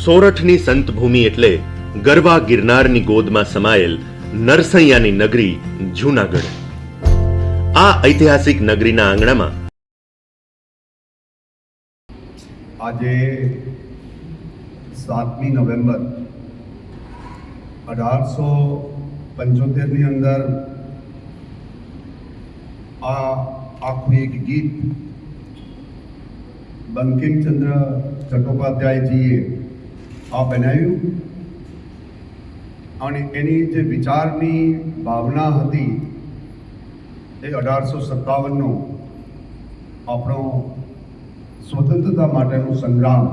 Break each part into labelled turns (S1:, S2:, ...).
S1: સોરઠની સંતભૂમિ એટલે ગરવા ગિરનારની ગોદમાં સમાયેલ નરસૈયાની નગરી જૂનાગઢ. આ ઐતિહાસિક નગરીના આંગણામાં
S2: આજે 7મી નવેમ્બર 1875ની અંદર આ આખું એક ગીત બંકિમચંદ્ર ચટ્ટોપાધ્યાયજીએ આ બનાવ્યું અને એની જે વિચારની ભાવના હતી એ 1857નો આપણો સ્વતંત્રતા માટેનો સંગ્રામ,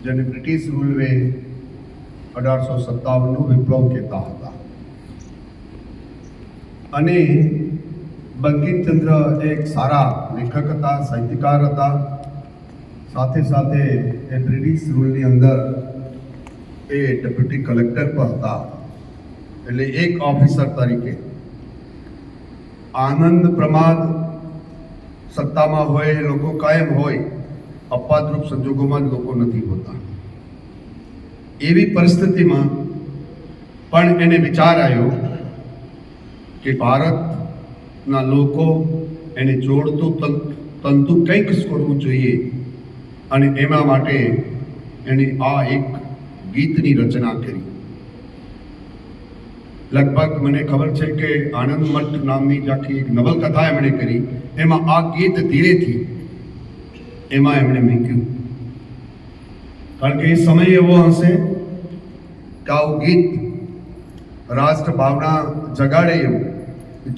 S2: જેને બ્રિટિશ રૂલવે 1857નો વિપ્લવ કહેતા હતા. અને બંકિમચંદ્ર એક સારા લેખક હતા, સાહિત્યકાર હતા. સાથે સાથે એ બ્રિટિશ રૂલની અંદર એ ડેપ્યુટી કલેક્ટર પણ હતા. એટલે એક ઓફિસર તરીકે આનંદ પ્રમાદ સત્તામાં હોય, લોકો કાયમ હોય, અપવાદરૂપ સંજોગોમાં જ લોકો નથી હોતા. એવી પરિસ્થિતિમાં પણ એને વિચાર આવ્યો કે ભારતના લોકો એને જોડતું તંતુ કંઈક કરવું જોઈએ, અને એના માટે એણે આ એક ગીતની રચના કરી. લગભગ મને ખબર છે કે આનંદ મઠ નામની આખી એક નવલકથા એમણે કરી, એમાં આ ગીત ધીરેથી એમાં એમણે મૂક્યું. કારણ કે એ સમય એવો હશે કે આવું ગીત રાષ્ટ્ર ભાવના જગાડે એવું,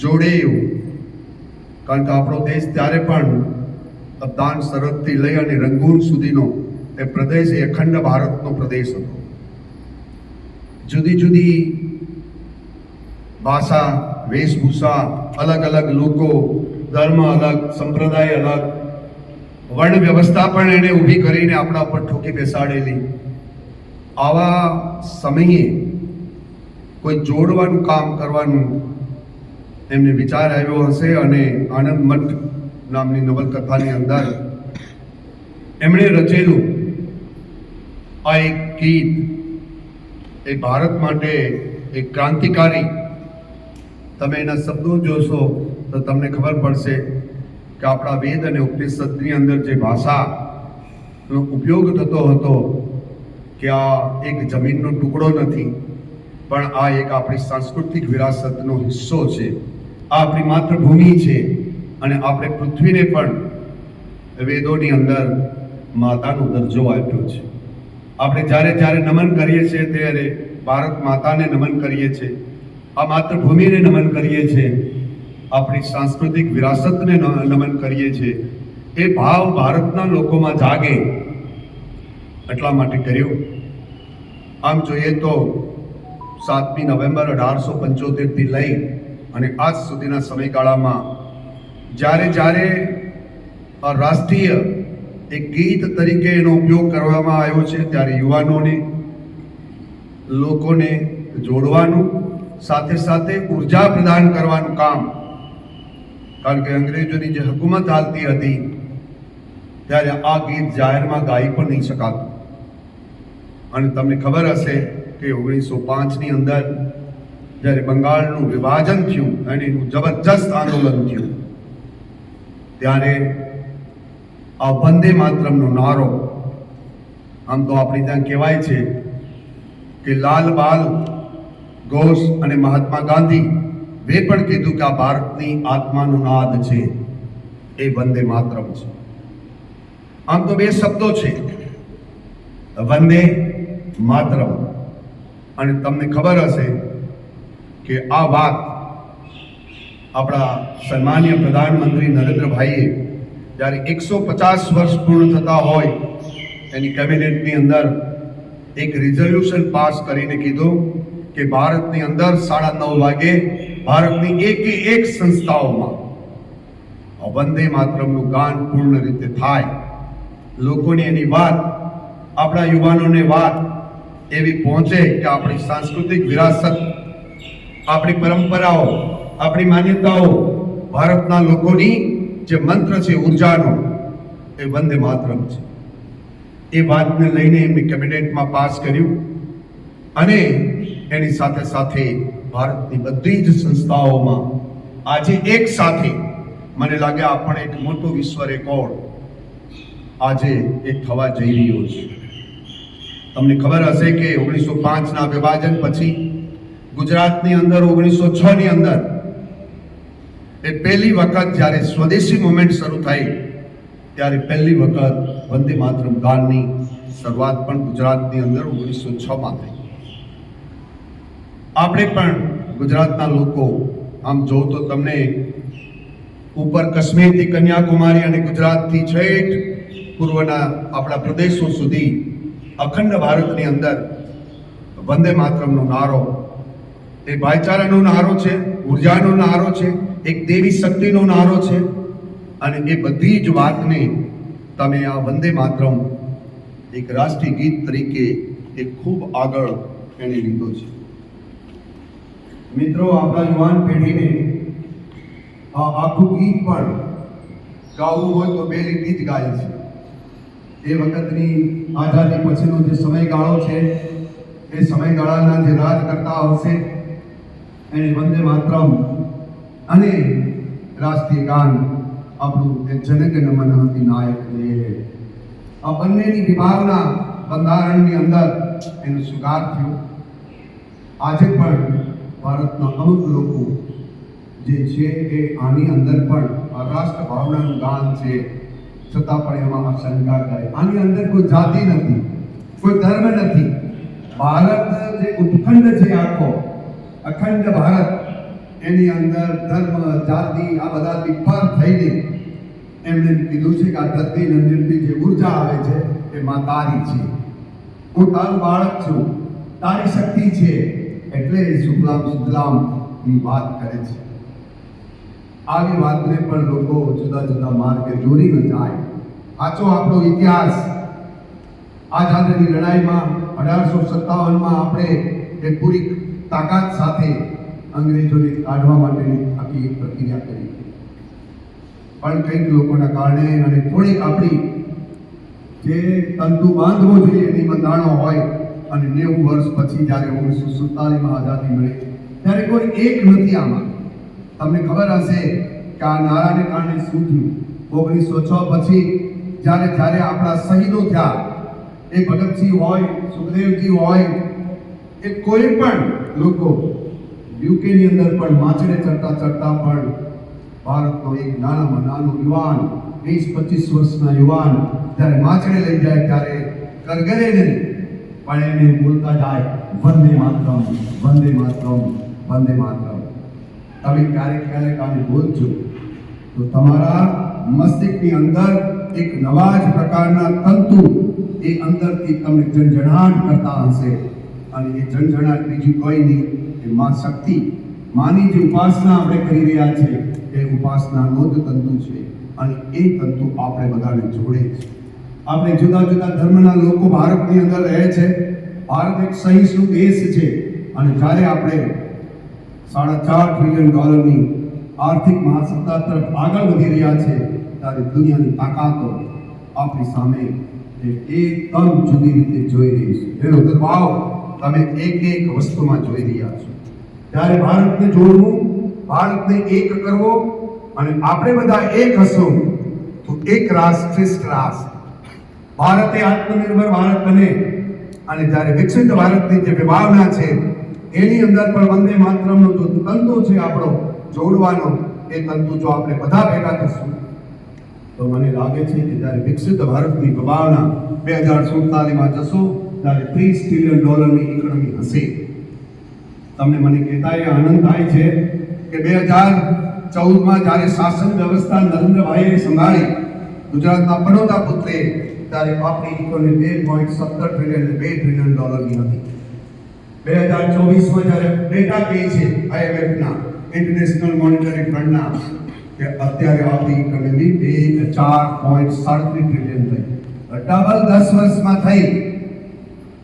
S2: જોડે એવું. કારણ કે આપણો દેશ ત્યારે પણ અબદાન સરહદથી લઈ અને રંગૂન સુધીનો એ પ્રદેશ એ અખંડ ભારતનો પ્રદેશ હતો. જુદી જુદી ભાષા, વેશભૂષા, અલગ અલગ લોકો, ધર્મ અલગ, સંપ્રદાય અલગ, વર્ણ વ્યવસ્થા પણ એને ઊભી કરીને આપણા ઉપર ઠોકી બેસાડેલી. આવા સમયે કોઈ જોડવાનું કામ કરવાનું એમને વિચાર આવ્યો હશે, અને આનંદ મઠ નામની નવલકથાની અંદર એમણે રચેલું આ એક ગીત એ ભારત માટે એક ક્રાંતિકારી. તમે એના શબ્દો જોશો તો તમને ખબર પડશે કે આપણા વેદ અને ઉપનિષદની અંદર જે ભાષાનો ઉપયોગ થતો હતો કે આ એક જમીનનો ટુકડો નથી, પણ આ એક આપણી સાંસ્કૃતિક વિરાસતનો હિસ્સો છે. આ આપણી માતૃભૂમિ છે, અને આપણે પૃથ્વીને પણ વેદોની અંદર માતાનો દરજ્જો આપ્યો છે. આપણે જ્યારે જ્યારે નમન કરીએ છીએ ત્યારે ભારત માતાને નમન કરીએ છીએ, આ માતૃભૂમિને નમન કરીએ છીએ, આપણી સાંસ્કૃતિક વિરાસતને નમન કરીએ છીએ. એ ભાવ ભારતના લોકોમાં જાગે એટલા માટે કર્યું. આમ જોઈએ તો 7મી નવેમ્બર 1875થી લઈ અને આજ સુધીના સમયગાળામાં જ્યારે જ્યારે આ રાષ્ટ્રીય એક ગીત તરીકે એનો ઉપયોગ કરવામાં આવ્યો છે, ત્યારે યુવાનોને, લોકોને જોડવાનું, સાથે સાથે ઉર્જા પ્રદાન કરવાનું કામ. કારણ કે અંગ્રેજોની જે હુકુમત હાલતી હતી ત્યારે આ ગીત જાહેરમાં ગાઈ પણ નહીં શકાતું. અને તમને ખબર હશે કે 1905ની અંદર જ્યારે બંગાળનું વિભાજન થયું અને એનું જબરજસ્ત આંદોલન થયું, ત્યારે આ વંદે માતરમનો નારો, આમ તો આપણે ત્યાં કહેવાય છે કે લાલ બાલ ઘોષ અને મહાત્મા ગાંધી બે પણ કીધું કે આ ભારતની આત્માનો નાદ છે, એ વંદે માતરમ છે. આમ તો બે શબ્દો છે, વંદે માતરમ. અને તમને ખબર હશે કે આ વાત આપણા સન્માનીય પ્રધાનમંત્રી નરેન્દ્રભાઈએ જ્યારે 150 વર્ષ પૂર્ણ થતા હોય એની કેબિનેટની અંદર એક રિઝોલ્યુશન પાસ કરીને કીધું કે ભારતની અંદર 9:30 વાગે ભારતની એક સંસ્થાઓમાં વંદે માતરમનું ગાન પૂર્ણ રીતે થાય. લોકોને એની વાત, આપણા યુવાનોને વાત એવી પહોંચે કે આપણી સાંસ્કૃતિક વિરાસત, આપણી પરંપરાઓ, આપણી માન્યતાઓ, ભારતના લોકોની જે મંત્ર છે ઉર્જાનો, એ વંદે માતરમ છે. એ વાતને લઈને એમની કેબિનેટમાં પાસ કર્યું અને એની સાથે સાથે ભારતની બધી જ સંસ્થાઓમાં આજે એક સાથે મને લાગે આ પણ એક મોટો વિશ્વ રેકોર્ડ આજે એક થવા જઈ રહ્યો છે. તમને ખબર હશે કે 1905ના વિભાજન પછી ગુજરાતની અંદર 1906 ની અંદર એ પહેલી વખત જ્યારે સ્વદેશી મુવમેન્ટ શરૂ થઈ ત્યારે પહેલી વખત વંદે માતરમ ગાનની શરૂઆત પણ ગુજરાતની અંદર 1906માં થઈ. આપણે પણ ગુજરાતના લોકો આમ જો તો તમને ઉપર કાશ્મીરથી કન્યાકુમારી અને ગુજરાતથી છેક પૂર્વના આપણા પ્રદેશો સુધી અખંડ ભારતની અંદર વંદે માતરમનો નારો એ ભાઈચારાનો નારો છે, ઉર્જાનો નારો છે, એક દેવી શક્તિનો નારો છે અને એ બધી જ વાતને તમે આ વંદે માતરમ એક રાષ્ટ્રીય ગીત તરીકે એ ખૂબ આગળ એને લીધો છે. મિત્રો, આપણા યુવાન પેઢીને આ આખું ગીત પણ ગાવું હોય તો બે લીટી જ ગાય છે. એ વખતની આઝાદી પછીનો જે સમયગાળો છે એ સમયગાળાના જે રાજકર્તાઓ હશે એને વંદે માતરમ અને રાષ્ટ્રીય ગાન આપણું એ જનગણ મન અધિનાયક રે આ બંનેની વિભાવના બંધારણની અંદર એનો સુધાર થયો. આજે પણ ભારતના અમુક લોકો જે છે એ આની અંદર પણ આ રાષ્ટ્ર ભાવનાનું ગાન છે છતાં પણ એમાં શંકા કરે. આની અંદર કોઈ જાતિ નથી, કોઈ ધર્મ નથી. ભારત જે ઉપખંડ છે આખો અખંડ ભારત એની અંદર ધર્મ જાતિ આ બધાથી પર થઈને એમણે કીધું છે કે આ ધરતી અંદરથી જે ઉર્જા આવે છે એ માં તારી છે, હું તારું બાળક છું, તારી શક્તિ છે, એટલે એ શુક્લામ શુક્લામની વાત કરે છે. આવી વાતને પણ લોકો જુદા જુદા માર્ગે દોરી ન જાય. સાચો આપણો ઇતિહાસ આઝાદીની લડાઈમાં 1857માં આપણે એ પૂરી તાકાત સાથે અંગ્રેજોને કાઢવા માટેની આખી પ્રક્રિયા કરી, પણ કંઈક લોકોના કારણે અને થોડીક આપણી જે તંતુ બાંધવો જોઈએ એની બંધાણો હોય અને 90 વર્ષ પછી જ્યારે 1947માં આઝાદી મળી ત્યારે કોઈ એક નથી આમાં. તમને ખબર હશે કે આ નારાને કારણે શું થયું. 1906 પછી જ્યારે જ્યારે આપણા શહીદો થયા, એ ભગતસિંહ હોય, સુખદેવજી હોય, એ કોઈ પણ લોકો યુકેની અંદર પણ માછડે ચડતા ચડતા પણ ભારતનો એક નાનામાં નાનો યુવાન 20-25 વર્ષના યુવાન જ્યારે માછડે લઈ જાય ત્યારે કરગરે નહીં પણ એને બોલતા જાય વંદે માતરમ, વંદે માતરમ, વંદે માતરમ. તમે ક્યારેક ક્યારેક આને બોલજો તો તમારા મસ્તિષ્કની અંદર એક નવા જ પ્રકારના તંતુ એ અંદરથી તમને ઝંઝણાટ કરતા હશે અને એ ઝંઝણાટ બીજું કોઈ નહીં, એ માં શક્તિ, માની જે ઉપાસના આપણે કરી રહ્યા છે એ ઉપાસનાનો જ તંતુ છે અને એ તંતુ આપણે બધાને જોડે છે. આપણે જુદા જુદા ધર્મના લોકો ભારતની અંદર રહે છે. ભારત એક સહિષ્ણુ દેશ છે અને જ્યારે આપણે $4.5 ટ્રિલિયન આર્થિક મહાસત્તા તરફ આગળ વધી રહ્યા છે ત્યારે દુનિયાની તાકાતો આપણી સામે એકદમ જુદી રીતે જોઈ રહી છે. એનો દબાવ તમે એક એક વસ્તુમાં જોઈ રહ્યા છો. ત્યારે ભારતને જોડવું, ભારતને એક કરવો અને આપણે બધા એક હશું તો એક રાષ્ટ્ર શ્રેષ્ઠ રાષ્ટ્ર. ભારતે આત્મનિર્ભર ભારત બને અને જ્યારે વિકસિત ભારતની જે વિભાવના છે એની અંદર પણ વંદે માતરમનો જો તંતુ છે આપણો જોડવાનો, એ તંતુ જો આપણે બધા ભેગા થશું તો મને લાગે છે કે જ્યારે વિકસિત ભારતની વિભાવના 2047માં જશો ત્યારે $30 ટ્રિલિયન ઇકોનોમી હશે. તમને મને કહેતા એ આનંદ થાય છે કે 2014માં જ્યારે શાસન વ્યવસ્થા નરેન્દ્રભાઈએ સંભાળી ગુજરાતના બરોડા પુત્રે ત્યારે આપણી ઇકોનોમી 2.17 ટ્રિલિયન $2 ટ્રિલિયન હતી. 2024માં જ્યારે ડેટા કહે છે IMFના ઇન્ટરનેશનલ મોનેટરી ફંડના કે અત્યારે આપણી ઇકોનોમી 4.37 ટ્રિલિયન થઈ. ડબલ 10 વર્ષમાં થઈ.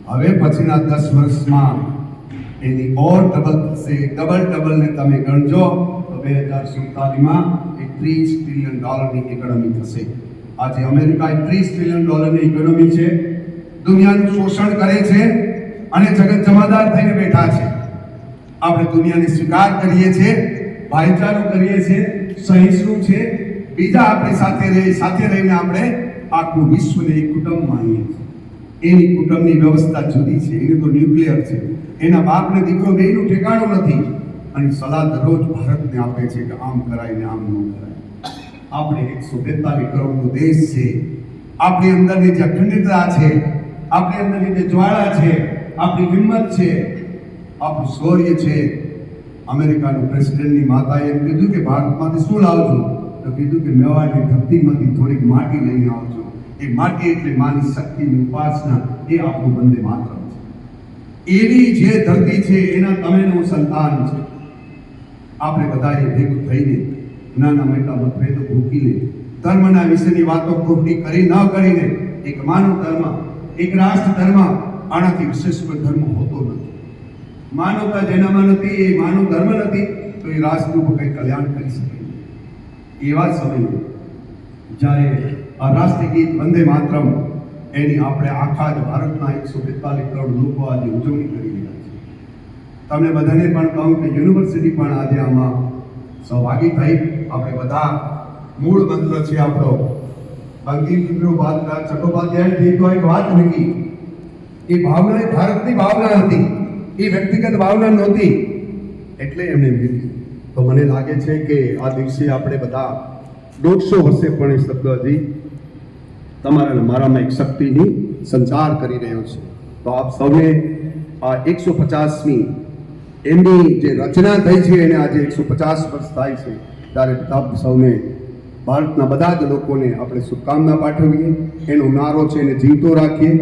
S2: હવે પછીના 10 વર્ષમાં એની ઓર ડબલ થશે. ડબલને તમે ગણજો તો 2047માં એક $30 ટ્રિલિયન ઇકોનોમી થશે. આજે અમેરિકા $30 ટ્રિલિયન ઇકોનોમી છે દુનિયાનું શોષણ કરે છે અને જગત જમાદાર થઈને બેઠા છે. આપણે દુનિયાને સ્વીકાર કરીએ છીએ, ભાઈચારો કરીએ છીએ, સહિષ્ણુ છે, બીજા આપણી સાથે રહીને આપણે આખું વિશ્વને એક કુટુંબ માનીએ છીએ. એની કુટુંબની વ્યવસ્થા જુદી છે, એની તો ન્યુક્લિયર છે. એના બાપને દીકરો બેયનું ઠેકાણું નથી અને સલાહ દરરોજ ભારતને આપે છે કે આમ કરાય ને આમ ન કરાય. આપણે 142 કરોડનો દેશ છે. આપણી અંદરની જે અખંડિતતા છે, આપણી અંદરની જે જ્વાળા છે, આપણી હિંમત છે, આપણું શૌર્ય છે. અમેરિકાનું પ્રેસિડેન્ટની માતાએ એમ કીધું કે ભારતમાંથી શું લાવજો, તો કીધું કે મેવાડની ધરતીમાંથી થોડીક માટી લઈને આવજો. એ માટી એટલે માની શક્તિની ઉપાસના, એ આપણું વંદે માતરમ છે. એવી જે ધરતી છે એના તમેનું સંતાન છે. આપણે બધાએ ભેગું થઈને નાના મોટા મતભેદો ભૂકીને ધર્મના વિશેની વાતો ખોટી કરી ન કરીને એક માનવ ધર્મ, એક રાષ્ટ્ર ધર્મ, આનાથી વિશેષ કોઈ ધર્મ હોતો નથી. માનવતા જેનામાં નથી, એ માનવ ધર્મ નથી, તો એ રાષ્ટ્રનું કંઈ કલ્યાણ કરી શકે નહીં. એવા સમયે જ્યારે આ રાષ્ટ્રીય ગીત વંદે માતરમ એની આપણે આખા જ ભારતના 142 કરોડ લોકો આજે ઉજવણી કરી રહ્યા છે. તમને બધાને પણ કહું કે યુનિવર્સિટી પણ આજે આમાં સહભાગી થઈ. આપણે બધા મૂળ મંત્ર છે આપણો બંકિમચંદ્ર ચટ્ટોપાધ્યાયજી તો એક વાત મૂકી, એ ભાવના એ ભારતની ભાવના હતી, એ વ્યક્તિગત ભાવના નહોતી, એટલે એમણે મૂકી. તો મને લાગે છે કે આ દિવસે આપણે બધા 150 વર્ષે પણ એ શબ્દ હજી તમારા અને મારામાં એક શક્તિની સંચાર કરી રહ્યો છે. તો આપ સૌને આ 150મી એમની જે રચના થઈ છે એને આજે 150 વર્ષ થાય છે, ત્યારે આપ સૌને ભારતના બધા જ લોકોને આપણે શુભકામના પાઠવીએ. એનો નારો છે એને જીવતો રાખીએ.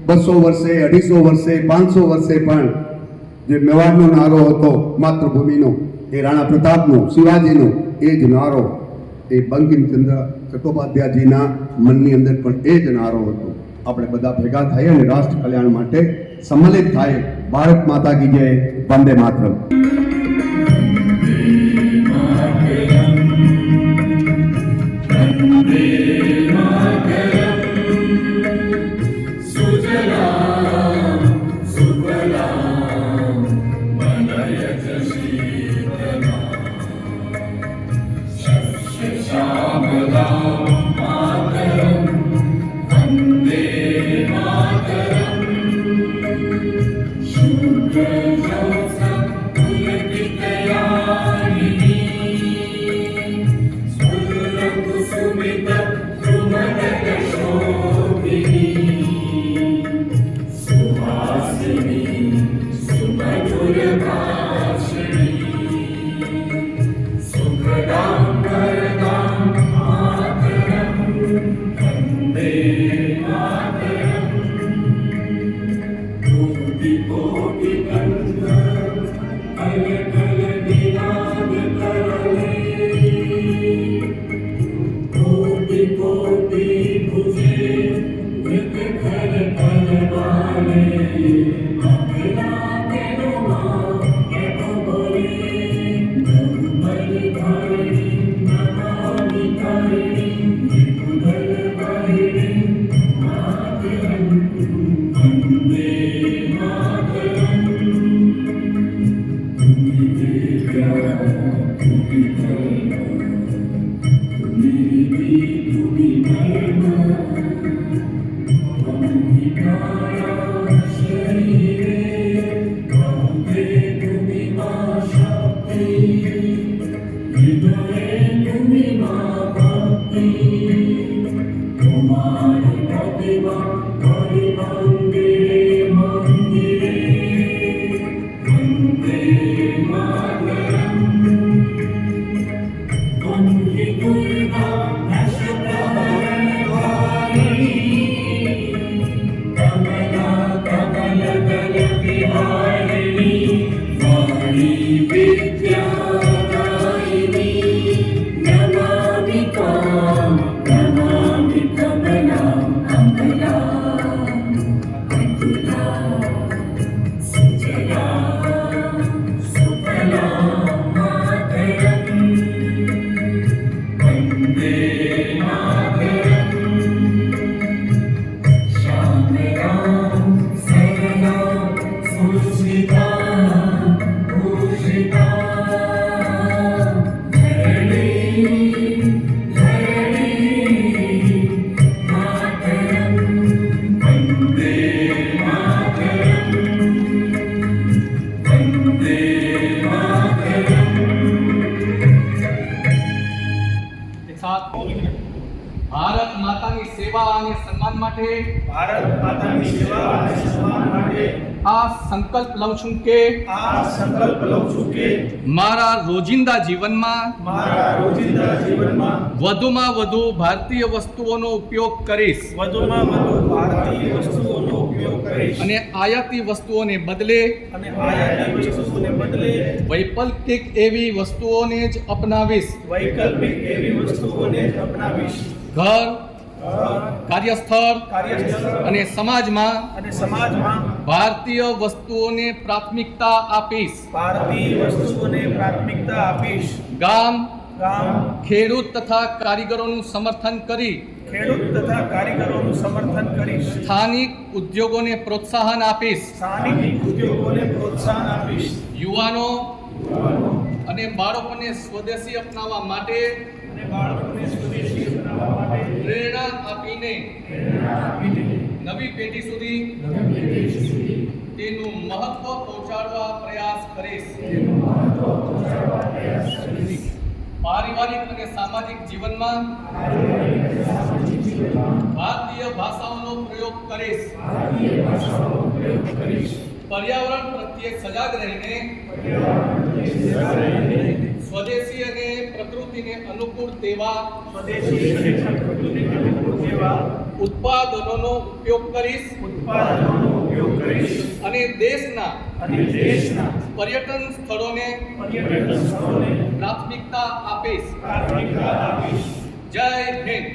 S2: 200 વર્ષે, 250 વર્ષે, 500 વર્ષે પણ જે મેવાડનો નારો હતો માતૃભૂમિનો, એ રાણા પ્રતાપનો, શિવાજીનો, એ જ નારો એ બંકિમચંદ્ર ચટ્ટોપાધ્યાયજીના મનની અંદર પણ એ જ નારો હતો. આપણે બધા ભેગા થઈએ અને રાષ્ટ્ર કલ્યાણ માટે સંમલિત થાય. ભારત માતા કી જય, વંદે માતરમ.
S3: આ સંકલ્પ લઉં છું કે મારા રોજિંદા જીવનમાં વધુમાં વધુ ભારતીય વસ્તુઓનો ઉપયોગ કરીશ અને આયાતી વસ્તુઓને બદલે વૈકલ્પિક એવી વસ્તુઓને જ અપનાવીશ. ઘર, કાર્યસ્થળ અને સમાજમાં ભારતીય વસ્તુઓને પ્રાથમિકતા આપીશ. ગામ, ખેડૂત તથા કારીગરોનું સમર્થન કરી સ્થાનિક ઉદ્યોગોને પ્રોત્સાહન આપીશ. યુવાનો અને બાળકોને સ્વદેશી અપનાવવા માટે પ્રેરણા આપીને નવી પેઢી સુધી તેનું મહત્વ પહોંચાડવા પ્રયાસ કરીશ. પારિવારિક અને સામાજિક જીવનમાં ભારતીય ભાષાઓનો પ્રયોગ કરીશ. પર્યાવરણ પ્રત્યે સજાગ રહીને સ્વદેશી અને પ્રકૃતિને અનુકૂળ તેવા ઉત્પાદનોનો ઉપયોગ કરીશ અને દેશના પર્યટન સ્થળોને પ્રાથમિકતા આપીશ. જય હિન્દ.